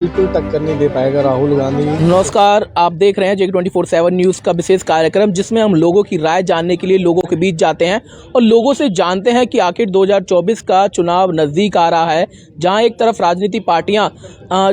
बिल्कुल टक्कर नहीं दे पाएगा राहुल गांधी। नमस्कार, आप देख रहे हैं जेके 24/7 न्यूज़ का विशेष कार्यक्रम, जिसमें हम लोगों की राय जानने के लिए लोगों के बीच जाते हैं और लोगों से जानते हैं कि आखिर 2024 का चुनाव नज़दीक आ रहा है, जहां एक तरफ राजनीतिक पार्टियां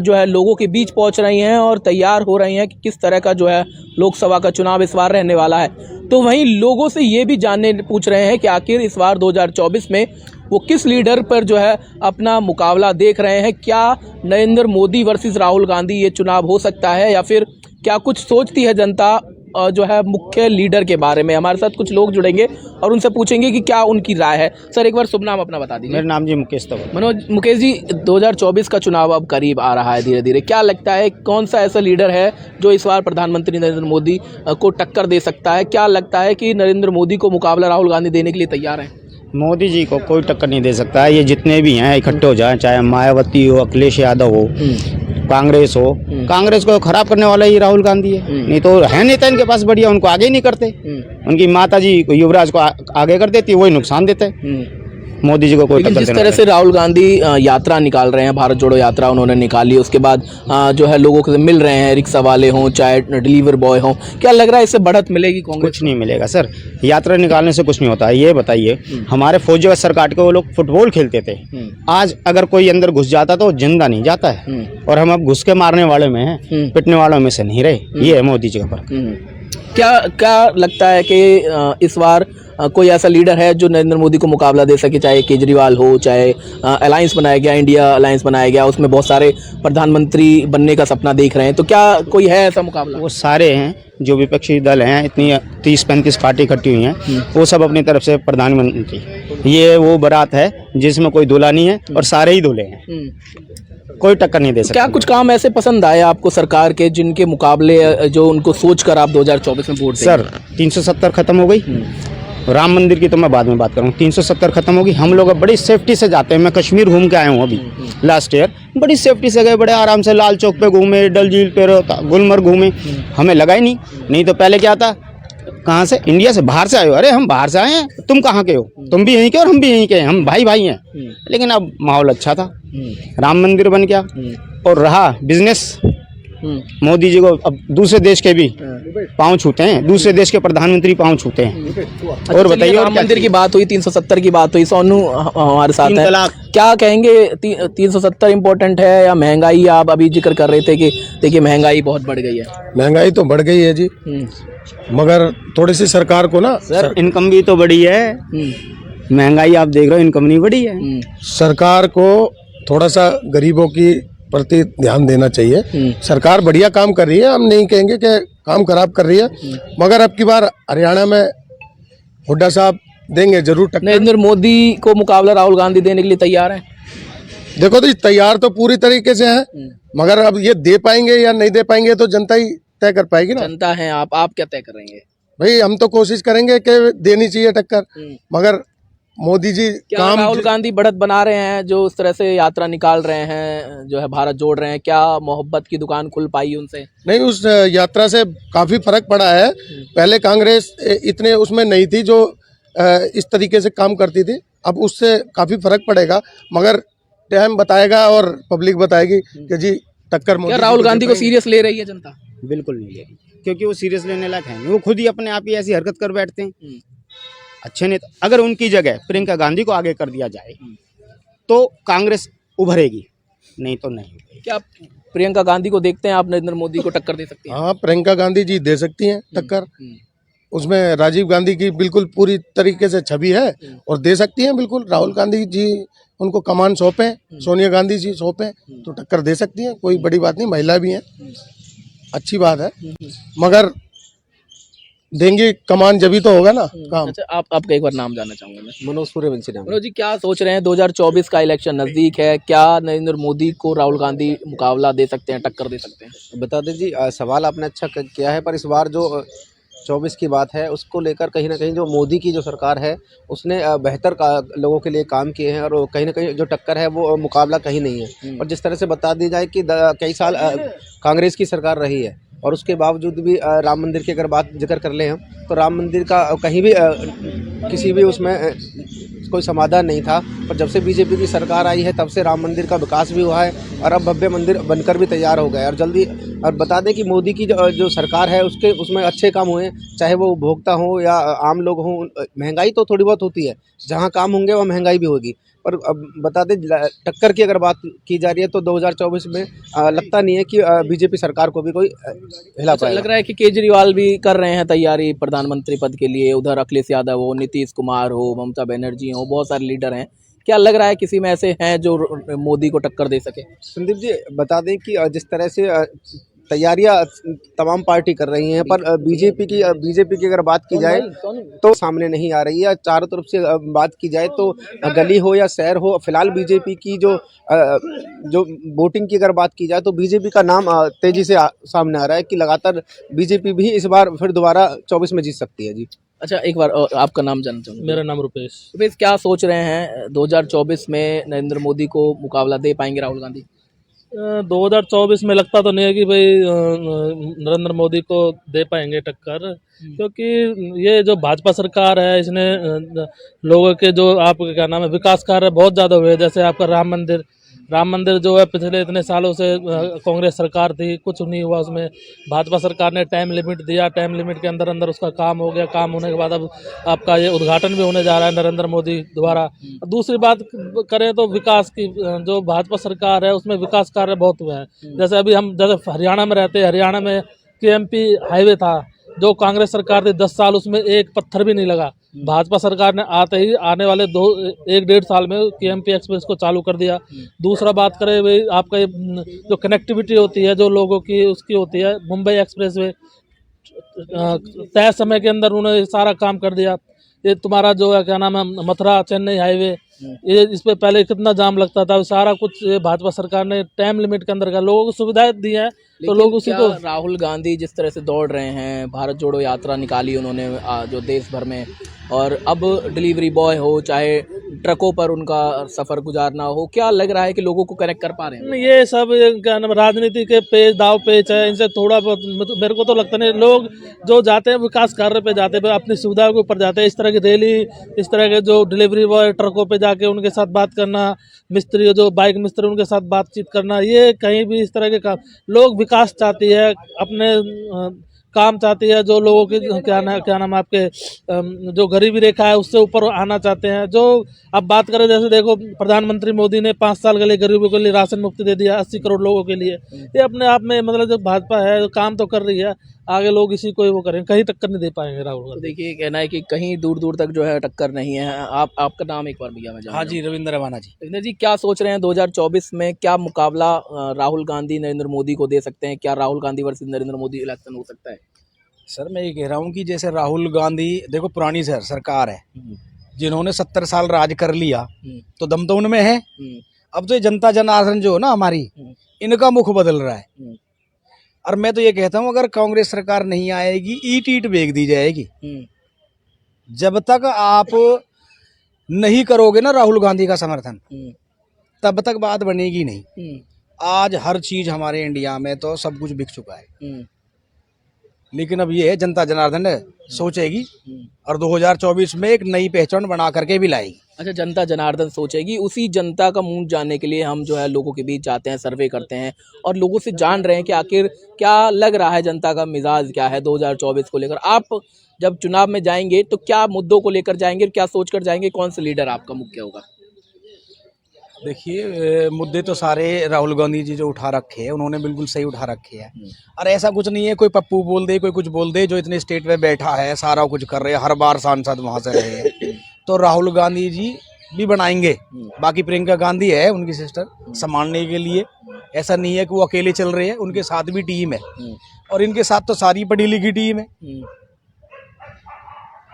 जो है लोगों के बीच पहुंच रही हैं और तैयार हो रही हैं कि किस तरह का जो है लोकसभा का चुनाव इस बार रहने वाला है। तो वहीं लोगों से ये भी पूछ रहे हैं कि आखिर इस बार 2024 में वो किस लीडर पर जो है अपना मुकाबला देख रहे हैं। क्या नरेंद्र मोदी वर्सेस राहुल गांधी ये चुनाव हो सकता है, या फिर क्या कुछ सोचती है जनता जो है मुख्य लीडर के बारे में। हमारे साथ कुछ लोग जुड़ेंगे और उनसे पूछेंगे कि क्या उनकी राय है। सर, एक बार शुभ नाम अपना बता दीजिए। मेरा नाम जी मुकेश तंवर। मुकेश जी, 2024 का चुनाव अब करीब आ रहा है धीरे धीरे। क्या लगता है कौन सा ऐसा लीडर है जो इस बार प्रधानमंत्री नरेंद्र मोदी को टक्कर दे सकता है? क्या लगता है कि नरेंद्र मोदी को मुकाबला राहुल गांधी देने के लिए तैयार है? मोदी जी को कोई टक्कर नहीं दे सकता है। ये जितने भी हैं इकट्ठे हो जाएं, चाहे मायावती हो, अखिलेश यादव हो, कांग्रेस हो। कांग्रेस को खराब करने वाला ही राहुल गांधी है। नहीं तो है नेता इनके पास बढ़िया, उनको आगे ही नहीं करते। उनकी माता जी युवराज को आगे कर देती है, वही नुकसान देते हैं। मोदी जी को कोई टक्कर जिस तरह से राहुल गांधी यात्रा निकाल रहे हैं, भारत जोड़ो यात्रा उन्होंने निकाली, उसके बाद जो है लोगों से मिल रहे हैं, रिक्शा वाले हों चाहे डिलीवर बॉय हों, क्या लग रहा है इससे बढ़त मिलेगी कांग्रेस? कुछ नहीं मिलेगा सर, यात्रा निकालने से कुछ नहीं होता है। ये बताइए, हमारे फौजी असर काट के वो लोग फुटबॉल खेलते थे, आज अगर कोई अंदर घुस जाता तो जिंदा नहीं जाता है। और हम अब घुस के मारने वाले में हैं, पिटने वालों में से नहीं रहे। ये है मोदी जी का फर्क। क्या लगता है कि इस बार कोई ऐसा लीडर है जो नरेंद्र मोदी को मुकाबला दे सके? चाहे केजरीवाल हो, चाहे अलायंस बनाया गया, इंडिया अलायंस बनाया गया, उसमें बहुत सारे प्रधानमंत्री बनने का सपना देख रहे हैं, तो क्या कोई है ऐसा मुकाबला? वो सारे हैं जो विपक्षी दल हैं, इतनी 30-35 पार्टी इकट्ठी हुई हैं, वो सब अपनी तरफ से प्रधानमंत्री। ये वो बारात है जिसमें कोई दूल्हा नहीं है और सारे ही दूल्हे हैं। कोई टक्कर नहीं दे सकता। क्या कुछ काम ऐसे पसंद आए आपको सरकार के जिनके मुकाबले जो उनको सोचकर आप 2024 में वोट देंगे? सर, 370 खत्म हो गई। राम मंदिर की तो मैं बाद में बात करूँ। 370 खत्म होगी। हम लोग अब बड़ी सेफ्टी से जाते हैं। मैं कश्मीर घूम के आया हूँ अभी लास्ट ईयर, बड़ी सेफ्टी से गए, बड़े आराम से लाल चौक पे घूमे, डल झील पे, गुलमर्ग घूमे। हमें लगा ही नहीं तो पहले क्या था, कहाँ से, इंडिया से, बाहर से आए हो, अरे हम बाहर से आए हैं, तुम कहाँ के हो, तुम भी यहीं के और हम भी यहीं के हैं, हम भाई भाई हैं। लेकिन अब माहौल अच्छा था, राम मंदिर बन गया और रहा बिजनेस। मोदी जी को अब दूसरे देश के भी पाँव छूते हैं, दूसरे देश के प्रधानमंत्री पाँव छूते हैं। और बताइए, राम मंदिर की बात हुई, 370 की बात हुई, सोनू हमारे साथ है, क्या कहेंगे? 370 इम्पोर्टेंट है या महंगाई? आप अभी जिक्र कर रहे थे कि देखिए महंगाई बहुत बढ़ गई है। महंगाई तो बढ़ गई है जी, मगर थोड़ी सी सरकार को ना सर इनकम भी तो बढ़ी है। महंगाई आप देख रहे हो, इनकम नहीं बढ़ी है। सरकार को थोड़ा सा गरीबों की प्रति ध्यान देना चाहिए। सरकार बढ़िया काम कर रही है, हम नहीं कहेंगे कि काम खराब कर रही है, मगर अब की बार हरियाणा में हुड्डा साहब देंगे जरूर टक्कर। नरेंद्र मोदी को मुकाबला राहुल गांधी देने के लिए तैयार है? देखो तो तैयार तो पूरी तरीके से है, मगर अब ये दे पाएंगे या नहीं दे पाएंगे तो जनता ही तय कर पाएगी ना। जनता है, आप क्या तय करेंगे? भाई हम तो कोशिश करेंगे कि देनी चाहिए टक्कर, मगर मोदी जी क्या राहुल गांधी बढ़त बना रहे हैं जो उस तरह से यात्रा निकाल रहे हैं, जो है भारत जोड़ रहे हैं, क्या मोहब्बत की दुकान खुल पाई उनसे? नहीं, उस यात्रा से काफी फर्क पड़ा है। पहले कांग्रेस इतने उसमें नहीं थी जो इस तरीके से काम करती थी, अब उससे काफी फर्क पड़ेगा, मगर टाइम बताएगा और पब्लिक बताएगी कि जी टक्कर मोदी। क्या राहुल गांधी को सीरियस ले रही है जनता? बिल्कुल नहीं ले रही, क्योंकि वो सीरियस लेने लायक है। वो खुद ही अपने आप ही ऐसी हरकत कर बैठते हैं। अच्छे नेता, अगर उनकी जगह प्रियंका गांधी को आगे कर दिया जाए तो कांग्रेस उभरेगी, नहीं तो नहीं। क्या प्रियंका गांधी को देखते हैं आप नरेंद्र मोदी को टक्कर दे सकती हैं? हाँ, प्रियंका गांधी जी दे सकती हैं टक्कर। उसमें राजीव गांधी की बिल्कुल पूरी तरीके से छवि है और दे सकती हैं बिल्कुल। राहुल गांधी जी उनको कमान सौंपे, सोनिया गांधी जी सौंपे तो टक्कर दे सकती हैं, कोई बड़ी बात नहीं। महिला भी हैं, अच्छी बात है, मगर देंगे कमान जब ही तो होगा ना काम। अच्छा, आपका एक बार नाम जानना चाहूंगा मैं। मनोज सूर्यवंशी नाम। मनोज जी, क्या सोच रहे हैं? 2024 का इलेक्शन नजदीक है, क्या नरेंद्र मोदी को राहुल गांधी मुकाबला दे सकते हैं, टक्कर दे सकते हैं? बता दें जी, सवाल आपने अच्छा किया है, पर इस बार जो 24 की बात है उसको लेकर कहीं ना कहीं जो मोदी की जो सरकार है उसने बेहतर लोगों के लिए काम किए हैं, और कहीं ना कहीं जो टक्कर है वो मुकाबला कहीं नहीं है। और जिस तरह से बता दी जाए कि कई साल कांग्रेस की सरकार रही है और उसके बावजूद भी राम मंदिर की अगर बात जिक्र कर लें हम, तो राम मंदिर का कहीं भी किसी भी उसमें कोई समाधान नहीं था। पर जब से बीजेपी की सरकार आई है तब से राम मंदिर का विकास भी हुआ है और अब भव्य मंदिर बनकर भी तैयार हो गया है। और जल्दी और बता दें कि मोदी की जो सरकार है उसमें अच्छे काम हुए हैं, चाहे वो उपभोक्ता हो या आम लोग हों। महंगाई तो थोड़ी बहुत होती है, जहाँ काम होंगे वहाँ महंगाई भी होगी। पर अब बता दें टक्कर की अगर बात की जा रही है तो 2024 में लगता नहीं है कि बीजेपी सरकार को भी कोई हिला अच्छा, पाएगा। लग रहा है कि केजरीवाल भी कर रहे हैं तैयारी प्रधानमंत्री पद के लिए, उधर अखिलेश यादव हो, नीतीश कुमार हो, ममता बनर्जी हो, बहुत सारे लीडर हैं। क्या लग रहा है किसी में ऐसे हैं जो मोदी को टक्कर दे सके? संदीप जी, बता दें कि जिस तरह से तैयारियां तमाम पार्टी कर रही हैं, पर बीजेपी की अगर बात की जाए तो सामने नहीं आ रही है। चारों तरफ से बात की जाए तो गली हो या शहर हो, फिलहाल बीजेपी की जो वोटिंग की अगर बात की जाए तो बीजेपी का नाम तेजी से सामने आ रहा है कि लगातार बीजेपी भी इस बार फिर दोबारा 24 में जीत सकती है जी। अच्छा, एक बार आपका नाम जानना चाहूँगा। मेरा नाम रुपेश। रुपेश, क्या सोच रहे हैं 2024 में नरेंद्र मोदी को मुकाबला दे पाएंगे राहुल गांधी? 2024 में लगता तो नहीं है कि भाई नरेंद्र मोदी को दे पाएंगे टक्कर, क्योंकि ये जो भाजपा सरकार है इसने लोगों के जो आप क्या नाम है विकास कार्य बहुत ज़्यादा हुए। जैसे आपका राम मंदिर जो है पिछले इतने सालों से कांग्रेस सरकार थी, कुछ नहीं हुआ उसमें। भाजपा सरकार ने टाइम लिमिट दिया, टाइम लिमिट के अंदर अंदर उसका काम हो गया। काम होने के बाद अब आपका ये उद्घाटन भी होने जा रहा है नरेंद्र मोदी द्वारा। दूसरी बात करें तो विकास की, जो भाजपा सरकार है उसमें विकास कार्य बहुत हुए हैं। जैसे अभी हम जैसे हरियाणा में रहते हैं, हरियाणा में केएमपी हाईवे था जो कांग्रेस सरकार थी 10 साल उसमें एक पत्थर भी नहीं लगा। भाजपा सरकार ने आते ही आने वाले 1-1.5 साल में केएमपी एक्सप्रेस को चालू कर दिया। दूसरा बात करें भाई आपका ये जो कनेक्टिविटी होती है जो लोगों की उसकी होती है, मुंबई एक्सप्रेस वे तय समय के अंदर उन्होंने सारा काम कर दिया। ये तुम्हारा जो है क्या नाम है मथुरा चेन्नई हाईवे, ये इस पे पहले कितना जाम लगता था, सारा कुछ भाजपा सरकार ने टाइम लिमिट के अंदर का लोगों को सुविधाएं दी हैं तो लोग उसी को। राहुल गांधी जिस तरह से दौड़ रहे हैं, भारत जोड़ो यात्रा निकाली उन्होंने जो देश भर में, और अब डिलीवरी बॉय हो चाहे ट्रकों पर उनका सफर गुजारना हो, क्या लग रहा है कि लोगों को कनेक्ट कर पा रहे हैं? ये सब क्या नाम राजनीति के पेच दाव पेच है, इनसे थोड़ा बहुत मेरे को तो लगता नहीं। लोग जो जाते हैं विकास कार्य पे जाते हैं, अपनी सुविधाओं के ऊपर जाते हैं। इस तरह की रैली, इस तरह के जो डिलीवरी बॉय ट्रकों पे जाके उनके साथ बात करना, मिस्त्री जो बाइक मिस्त्री उनके साथ बातचीत करना, ये कहीं भी इस तरह के काम। लोग विकास चाहती है, अपने काम चाहती है, जो लोगों की क्या नाम आपके जो गरीबी रेखा है उससे ऊपर आना चाहते हैं। जो अब बात करें जैसे देखो प्रधानमंत्री मोदी ने 5 साल के लिए गरीबों के लिए राशन मुफ्त दे दिया 80 करोड़ लोगों के लिए। ये अपने आप में मतलब जो भाजपा है जो काम तो कर रही है, आगे लोग इसी को वो करेंगे, कहीं टक्कर नहीं दे पाएंगे राहुल तो गांधी। देखिए कहना है कि कहीं दूर दूर तक जो है टक्कर नहीं है। आपका नाम एक बार भैया मैं जानना हाँ जी, रविंद्र रवाना जी। रविंद्र जी, क्या सोच रहे हैं 2024 में क्या मुकाबला राहुल गांधी नरेंद्र मोदी को दे सकते हैं? क्या राहुल गांधी वर्सेस नरेंद्र मोदी इलेक्शन हो सकता है? सर मैं ये कह रहा हूँ कि जैसे राहुल गांधी देखो पुरानी सरकार है, जिन्होंने 70 साल राज कर लिया तो दम तो उनमें है। अब तो ये जनता जनार्दन जो है ना हमारी, इनका मुख बदल रहा है। और मैं तो ये कहता हूँ अगर कांग्रेस सरकार नहीं आएगी, ईट ईट बेच दी जाएगी। जब तक आप नहीं करोगे ना राहुल गांधी का समर्थन, तब तक बात बनेगी नहीं। आज हर चीज हमारे इंडिया में तो सब कुछ बिक चुका है, लेकिन अब ये है जनता जनार्दन सोचेगी और 2024 में एक नई पहचान बना करके भी लाएगी। अच्छा, जनता जनार्दन सोचेगी। उसी जनता का मूड जानने के लिए हम जो है लोगों के बीच जाते हैं, सर्वे करते हैं और लोगों से जान रहे हैं कि आखिर क्या लग रहा है, जनता का मिजाज क्या है 2024 को लेकर। आप जब चुनाव में जाएंगे तो क्या मुद्दों को लेकर जाएंगे, क्या सोच कर जाएंगे, कौन सा लीडर आपका मुख्य होगा? देखिए मुद्दे तो सारे राहुल गांधी जी जो उठा रखे हैं उन्होंने बिल्कुल सही उठा रखे हैं। और ऐसा कुछ नहीं है कोई पप्पू बोल दे कोई कुछ बोल दे, जो इतने स्टेट में बैठा है सारा कुछ कर रहे हैं, हर बार सांसद वहां से रहे हैं, तो राहुल गांधी जी भी बनाएंगे। बाकी प्रियंका गांधी है उनकी सिस्टर संभालने के लिए, ऐसा नहीं है कि वो अकेले चल रहे हैं, उनके साथ भी टीम है और इनके साथ तो सारी पढ़ी लिखी टीम है,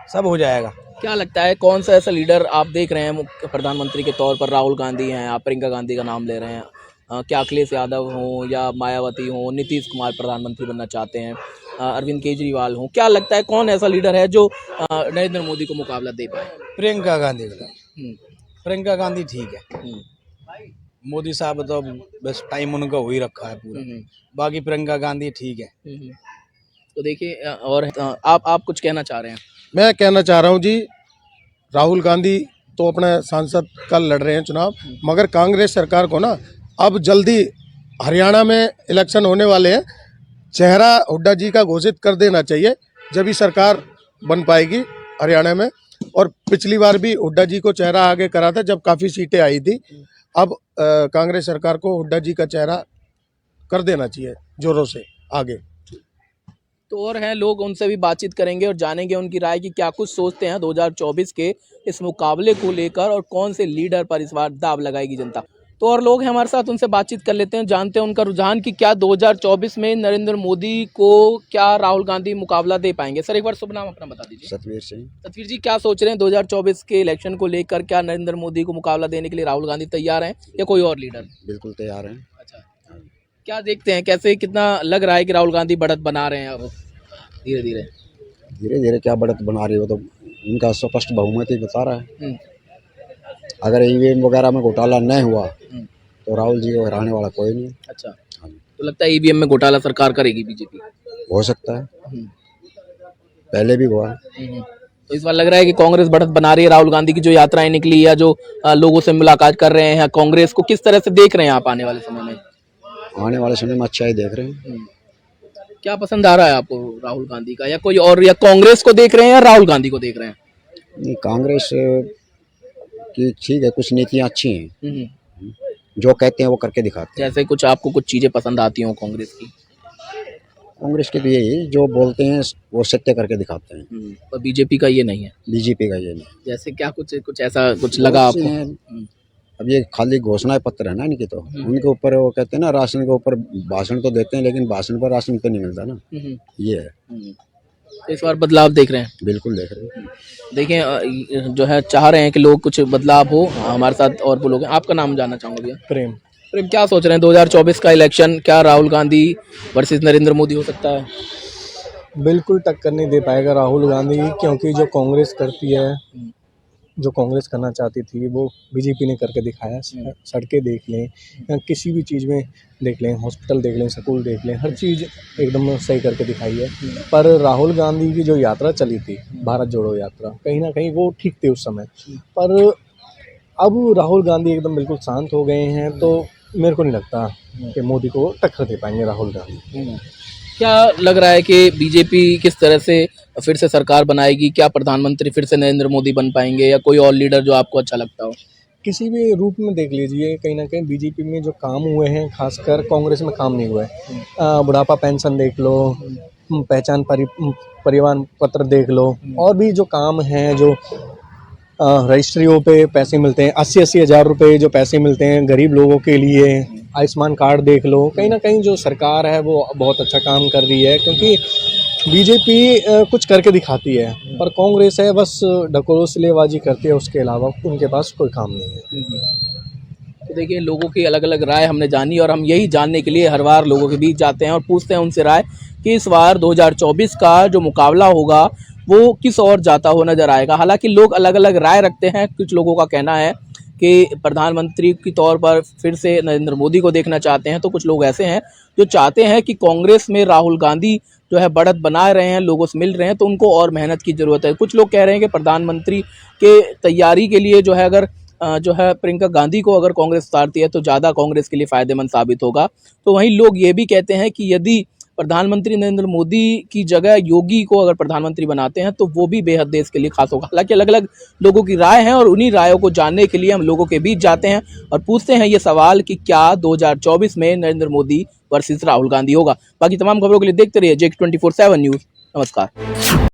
सब हो जाएगा। क्या लगता है कौन सा ऐसा लीडर आप देख रहे हैं प्रधानमंत्री के तौर पर? राहुल गांधी हैं, आप प्रियंका गांधी का नाम ले रहे हैं, क्या अखिलेश यादव हो या मायावती हो, नीतीश कुमार प्रधानमंत्री बनना चाहते हैं, अरविंद केजरीवाल हो, क्या लगता है कौन ऐसा लीडर है जो नरेंद्र मोदी को मुकाबला दे पाए? प्रियंका गांधी प्रियंका गांधी ठीक है। मोदी साहब तो बस टाइम उनका हो ही रखा है पूरा, बाकी प्रियंका गांधी ठीक है। तो देखिए और आप कुछ कहना चाह रहे हैं? मैं कहना चाह रहा हूँ जी, राहुल गांधी तो अपने सांसद कल लड़ रहे हैं चुनाव, मगर कांग्रेस सरकार को ना अब जल्दी हरियाणा में इलेक्शन होने वाले हैं, चेहरा हुड्डा जी का घोषित कर देना चाहिए, जब ही सरकार बन पाएगी हरियाणा में। और पिछली बार भी हुड्डा जी को चेहरा आगे करा था जब काफ़ी सीटें आई थी। अब कांग्रेस सरकार को हुड्डा जी का चेहरा कर देना चाहिए जोरों से आगे। तो और हैं लोग, उनसे भी बातचीत करेंगे और जानेंगे उनकी राय कि क्या कुछ सोचते हैं 2024 के इस मुकाबले को लेकर और कौन से लीडर पर इस बार दाव लगाएगी जनता। तो और लोग हैं हमारे साथ, उनसे बातचीत कर लेते हैं, जानते हैं उनका रुझान कि क्या 2024 में नरेंद्र मोदी को क्या राहुल गांधी मुकाबला दे पाएंगे। सर एक बार शुभ नाम अपना बता दीजिए। सतवीर सिंह। सतवीर जी, क्या सोच रहे हैं 2024 के इलेक्शन को लेकर, क्या नरेंद्र मोदी को मुकाबला देने के लिए राहुल गांधी तैयार हैं या कोई और लीडर? बिल्कुल तैयार हैं। अच्छा, क्या देखते हैं, कैसे कितना लग रहा है कि राहुल गांधी बढ़त बना रहे हैं अब धीरे धीरे? धीरे धीरे क्या बढ़त बना रही हो, तो उनका स्पष्ट बहुमत ही बता रहा है। अगर ईवीएम वगैरह में घोटाला नहीं हुआ तो राहुल जी को हराने वाला कोई नहीं। अच्छा, तो लगता है ईवीएम में घोटाला सरकार करेगी बीजेपी? हो सकता है, पहले भी हुआ है। तो इस बार लग रहा है कि कांग्रेस बढ़त बना रही है। राहुल गांधी की जो यात्राएं निकली या जो लोगों से मुलाकात कर रहे हैं, कांग्रेस को किस तरह से देख रहे हैं आप आने वाले समय में? आने वाले समय में अच्छा ही देख रहे हैं। क्या पसंद आ रहा है आपको राहुल गांधी का, या कोई और, या कांग्रेस को देख रहे हैं या राहुल गांधी को देख रहे हैं? नहीं, कांग्रेस की ठीक है, कुछ नीतियाँ अच्छी हैं, जो कहते हैं वो करके दिखाते हैं। जैसे कुछ आपको कुछ चीजें पसंद आती हो कांग्रेस की? कांग्रेस के तो यही जो बोलते हैं वो सत्य करके दिखाते हैं। पर बीजेपी का ये नहीं है। बीजेपी का ये नहीं। जैसे क्या कुछ ऐसा कुछ लगा आपको? अब ये खाली घोषणा पत्र है ना इनके, तो उनके ऊपर वो कहते हैं ना, राशन के ऊपर भाषण तो देते हैं लेकिन भाषण पर राशन तो नहीं मिलता ना, ये है। इस बार बदलाव देख रहे हैं? बिल्कुल देख रहे हैं। देखें जो है, चाह रहे हैं कि लोग कुछ बदलाव हो। हमारे साथ और वो लोग हैं। आपका नाम जानना चाहूँगा भैया। प्रेम। प्रेम, क्या सोच रहे हैं 2024 का इलेक्शन, क्या राहुल गांधी वर्सेस नरेंद्र मोदी हो सकता है? बिल्कुल टक्कर नहीं दे पाएगा राहुल गांधी, क्योंकि जो कांग्रेस करती है, जो कांग्रेस करना चाहती थी वो बीजेपी ने करके दिखाया। सड़कें देख लें या किसी भी चीज़ में देख लें, हॉस्पिटल देख लें, स्कूल देख लें, हर चीज़ एकदम सही करके दिखाई है। पर राहुल गांधी की जो यात्रा चली थी, भारत जोड़ो यात्रा, कहीं ना कहीं वो ठीक थी उस समय। पर अब राहुल गांधी एकदम बिल्कुल शांत हो गए हैं, तो मेरे को नहीं लगता कि मोदी को टक्कर दे पाएंगे राहुल गांधी। क्या लग रहा है कि बीजेपी किस तरह से फिर से सरकार बनाएगी? क्या प्रधानमंत्री फिर से नरेंद्र मोदी बन पाएंगे या कोई और लीडर जो आपको अच्छा लगता हो? किसी भी रूप में देख लीजिए, कहीं ना कहीं बीजेपी में जो काम हुए हैं, खासकर कांग्रेस में काम नहीं हुआ है। बुढ़ापा पेंशन देख लो, पहचान परिवार पत्र देख लो, और भी जो काम हैं, जो रजिस्ट्रियों पे पैसे मिलते हैं, 80-80 हज़ार रुपये जो पैसे मिलते हैं गरीब लोगों के लिए, आयुष्मान कार्ड देख लो, कहीं ना कहीं जो सरकार है वो बहुत अच्छा काम कर रही है। क्योंकि बीजेपी कुछ करके दिखाती है, पर कांग्रेस है बस ढकोसलेबाजी करती है, उसके अलावा उनके पास कोई काम नहीं है। तो देखिए, लोगों की अलग अलग राय हमने जानी, और हम यही जानने के लिए हर बार लोगों के बीच जाते हैं और पूछते हैं उनसे राय कि इस बार 2024 का जो मुकाबला होगा वो किस ओर जाता हुआ नजर आएगा। हालांकि लोग अलग अलग राय रखते हैं। कुछ लोगों का कहना है कि प्रधानमंत्री के तौर पर फिर से नरेंद्र मोदी को देखना चाहते हैं, तो कुछ लोग ऐसे हैं जो चाहते हैं कि कांग्रेस में राहुल गांधी जो है बढ़त बना रहे हैं, लोगों से मिल रहे हैं, तो उनको और मेहनत की ज़रूरत है। कुछ लोग कह रहे हैं कि प्रधानमंत्री के तैयारी के लिए जो है, अगर जो है प्रियंका गांधी को अगर कांग्रेस उतारती है तो ज़्यादा कांग्रेस के लिए फ़ायदेमंद साबित होगा। तो वहीं लोग ये भी कहते हैं कि यदि प्रधानमंत्री नरेंद्र मोदी की जगह योगी को अगर प्रधानमंत्री बनाते हैं तो वो भी बेहद देश के लिए खास होगा। हालांकि अलग अलग लोगों की राय है, और उन्हीं रायों को जानने के लिए हम लोगों के बीच जाते हैं और पूछते हैं ये सवाल कि क्या 2024 में नरेंद्र मोदी वर्सेस राहुल गांधी होगा। बाकी तमाम खबरों के लिए देखते रहिए JEK 24/7 न्यूज़। नमस्कार।